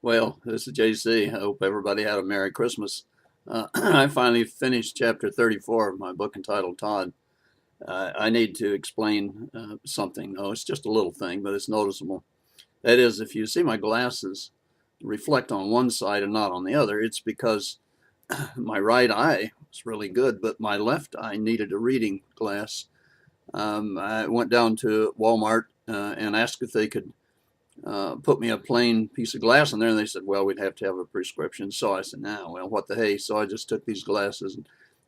Well, this is JC. I hope everybody had a Merry Christmas. I finally finished chapter 34 of my book entitled Todd. I need to explain something. No, it's just a little thing, but it's noticeable. That is, if you see my glasses reflect on one side and not on the other, it's because my right eye was really good, but my left eye needed a reading glass. I went down to Walmart and asked if they could put me a plain piece of glass in there, and they said, well, we'd have to have a prescription. So I said, nah, well, what the hey? So I just took these glasses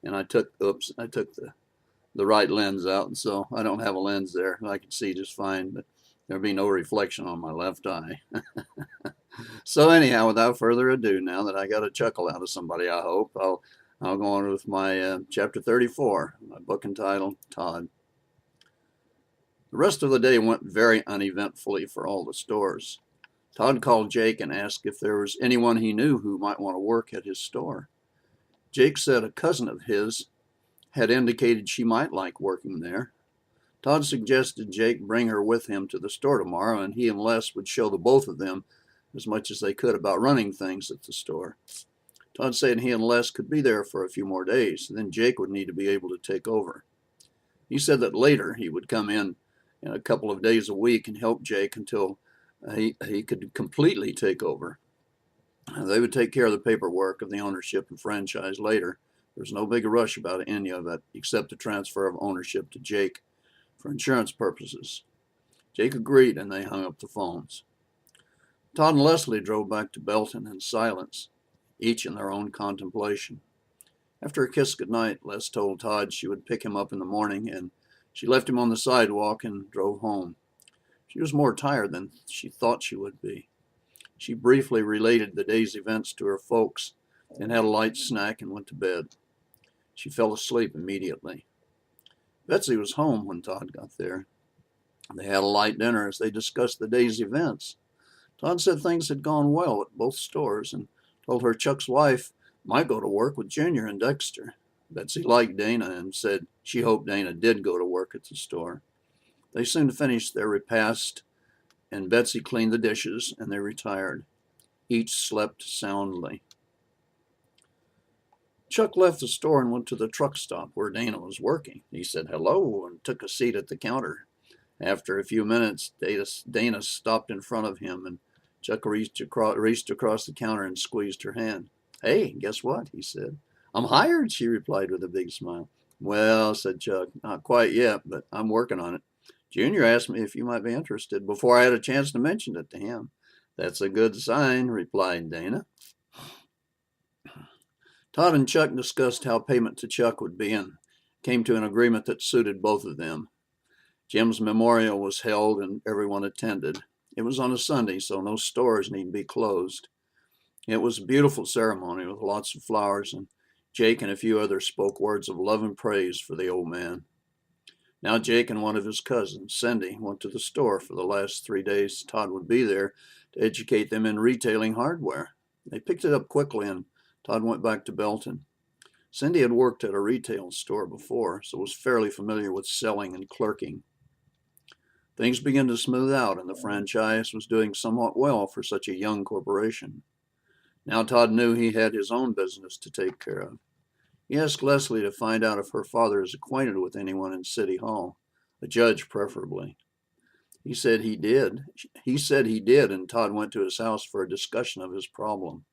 and I took the right lens out, and so I don't have a lens there. I can see just fine, but there'll be no reflection on my left eye. So anyhow, without further ado, now that I got a chuckle out of somebody, I hope I'll go on with my chapter 34, my book entitled Todd. The rest of the day went very uneventfully for all the stores. Todd called Jake and asked if there was anyone he knew who might want to work at his store. Jake said a cousin of his had indicated she might like working there. Todd suggested Jake bring her with him to the store tomorrow, and he and Les would show the both of them as much as they could about running things at the store. Todd said he and Les could be there for a few more days, then Jake would need to be able to take over. He said that later he would come in a couple of days a week and help Jake until he could completely take over. They would take care of the paperwork of the ownership and franchise later. There's no big rush about any of it except the transfer of ownership to Jake for insurance purposes. Jake agreed and they hung up the phones. Todd and Leslie drove back to Belton in silence, each in their own contemplation. After a kiss goodnight, Les told Todd she would pick him up in the morning, and she left him on the sidewalk and drove home. She was more tired than she thought she would be. She briefly related the day's events to her folks, then had a light snack and went to bed. She fell asleep immediately. Betsy was home when Todd got there. They had a light dinner as they discussed the day's events. Todd said things had gone well at both stores and told her Chuck's wife might go to work with Junior and Dexter. Betsy liked Dana and said she hoped Dana did go to work at the store. They soon finished their repast, and Betsy cleaned the dishes, and they retired. Each slept soundly. Chuck left the store and went to the truck stop where Dana was working. He said hello and took a seat at the counter. After a few minutes, Dana stopped in front of him, and Chuck reached across the counter and squeezed her hand. Hey, guess what? He said. I'm hired, she replied with a big smile. Well, said Chuck, not quite yet, but I'm working on it. Junior asked me if you might be interested before I had a chance to mention it to him. That's a good sign, replied Dana. Todd and Chuck discussed how payment to Chuck would be and came to an agreement that suited both of them. Jim's memorial was held and everyone attended. It was on a Sunday, so no stores need be closed. It was a beautiful ceremony with lots of flowers, and Jake and a few others spoke words of love and praise for the old man. Now Jake and one of his cousins, Cindy, went to the store for the last 3 days. Todd would be there to educate them in retailing hardware. They picked it up quickly, and Todd went back to Belton. Cindy had worked at a retail store before, so was fairly familiar with selling and clerking. Things began to smooth out, and the franchise was doing somewhat well for such a young corporation. Now Todd knew he had his own business to take care of. He asked Leslie to find out if her father is acquainted with anyone in City Hall, a judge preferably. He said he did, and Todd went to his house for a discussion of his problem.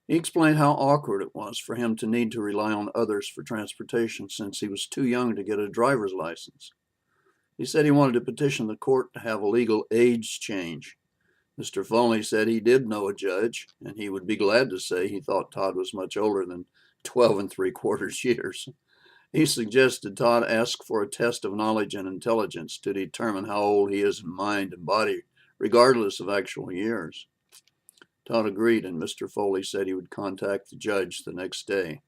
He explained how awkward it was for him to need to rely on others for transportation since he was too young to get a driver's license. He said he wanted to petition the court to have a legal age change. Mr. Foley said he did know a judge, and he would be glad to say he thought Todd was much older than 12 3/4 years. He suggested Todd ask for a test of knowledge and intelligence to determine how old he is in mind and body, regardless of actual years. Todd agreed, and Mr. Foley said he would contact the judge the next day.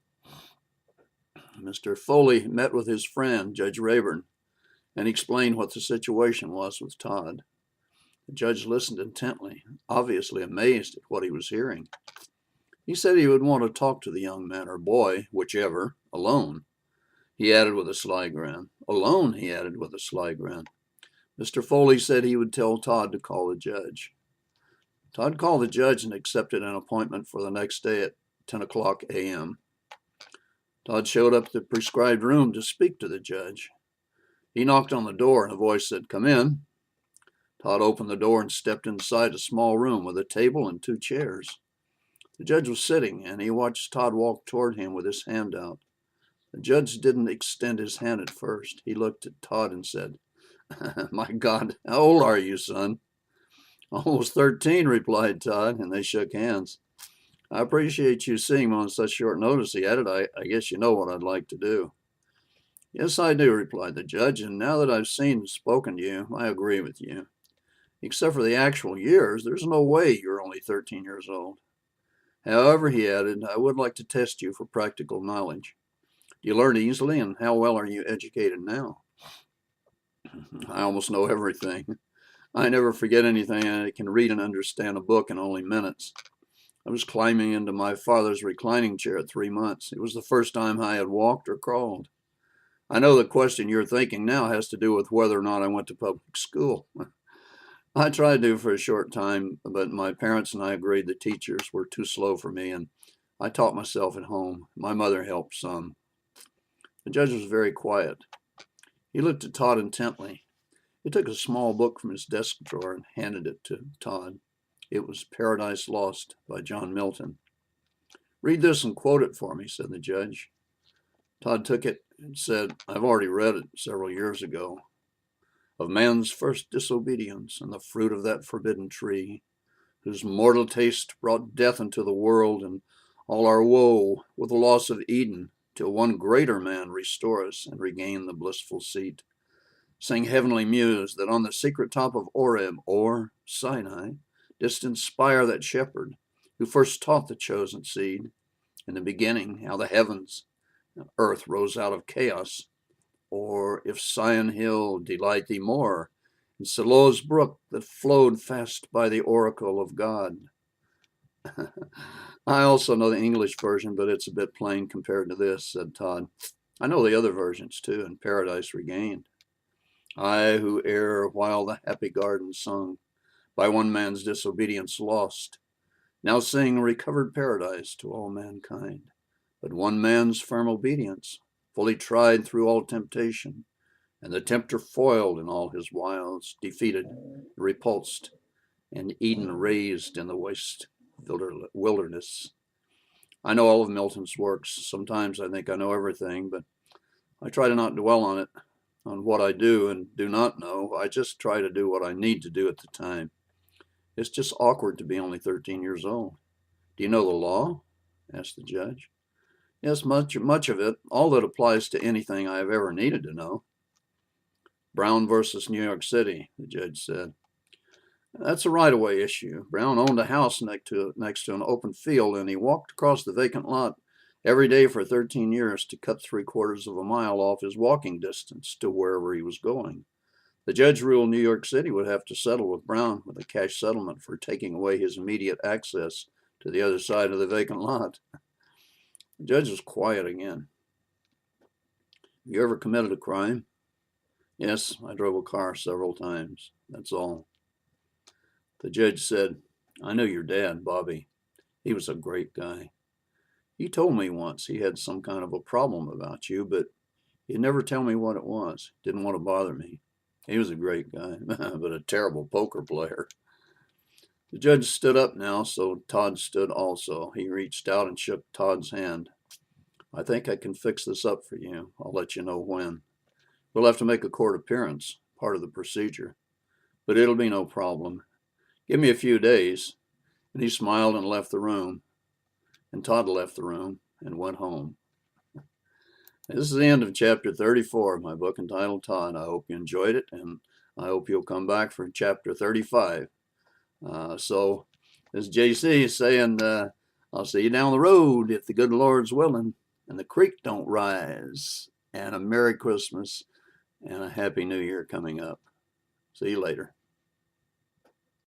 Mr. Foley met with his friend, Judge Rayburn, and explained what the situation was with Todd. The judge listened intently, obviously amazed at what he was hearing. He said he would want to talk to the young man or boy, whichever, alone. He added with a sly grin. Alone, he added with a sly grin. Mr. Foley said he would tell Todd to call the judge. Todd called the judge and accepted an appointment for the next day at 10 o'clock a.m. Todd showed up at the prescribed room to speak to the judge. He knocked on the door and a voice said, "Come in." Todd opened the door and stepped inside a small room with a table and 2 chairs. The judge was sitting, and he watched Todd walk toward him with his hand out. The judge didn't extend his hand at first. He looked at Todd and said, "My God, how old are you, son?" "Almost 13, replied Todd, and they shook hands. "I appreciate you seeing me on such short notice," he added. I guess you know what I'd like to do." "Yes, I do," replied the judge, "and now that I've seen and spoken to you, I agree with you. Except for the actual years, there's no way you're only 13 years old. However," he added, "I would like to test you for practical knowledge. Do you learn easily, and how well are you educated now?" "I almost know everything. I never forget anything, and I can read and understand a book in only minutes. I was climbing into my father's reclining chair at 3 months. It was the first time I had walked or crawled. I know the question you're thinking now has to do with whether or not I went to public school. I tried to for a short time, but my parents and I agreed the teachers were too slow for me, and I taught myself at home. My mother helped some." The judge was very quiet. He looked at Todd intently. He took a small book from his desk drawer and handed it to Todd. It was Paradise Lost by John Milton. "Read this and quote it for me," said the judge. Todd took it and said, "I've already read it several years ago. Of man's first disobedience and the fruit of that forbidden tree, whose mortal taste brought death into the world and all our woe with the loss of Eden, till one greater man restore us and regain the blissful seat. Sing heavenly muse that on the secret top of Oreb or Sinai didst inspire that shepherd who first taught the chosen seed. In the beginning, how the heavens and earth rose out of chaos. Or if Sion Hill delight thee more, and Silo's brook that flowed fast by the oracle of God." "I also know the English version, but it's a bit plain compared to this," said Todd. "I know the other versions too, and Paradise Regained. I who ere while the happy garden sung, by one man's disobedience lost, now sing recovered paradise to all mankind. But one man's firm obedience, fully tried through all temptation, and the tempter foiled in all his wiles, defeated, repulsed, and Eden raised in the waste wilderness. I know all of Milton's works. Sometimes I think I know everything, but I try to not dwell on it, on what I do and do not know. I just try to do what I need to do at the time. It's just awkward to be only 13 years old." "Do you know the law?" asked the judge. "Yes, much of it, all that applies to anything I have ever needed to know." "Brown versus New York City," the judge said. "That's a right-of-way issue. Brown owned a house next to an open field, and he walked across the vacant lot every day for 13 years to cut 3/4 of a mile off his walking distance to wherever he was going. The judge ruled New York City would have to settle with Brown with a cash settlement for taking away his immediate access to the other side of the vacant lot." The judge was quiet again. "Have you ever committed a crime?" "Yes, I drove a car several times. That's all." The judge said, "I know your dad, Bobby. He was a great guy. He told me once he had some kind of a problem about you, but he'd never tell me what it was. Didn't want to bother me. He was a great guy, but a terrible poker player." The judge stood up now, so Todd stood also. He reached out and shook Todd's hand. "I think I can fix this up for you. I'll let you know when. We'll have to make a court appearance, part of the procedure, but it'll be no problem. Give me a few days." And he smiled and left the room. And Todd left the room and went home. This is the end of chapter 34 of my book entitled Todd. I hope you enjoyed it, and I hope you'll come back for chapter 35. So, as JC is saying, I'll see you down the road if the good Lord's willing, and the creek don't rise. And a Merry Christmas and a Happy New Year coming up. See you later.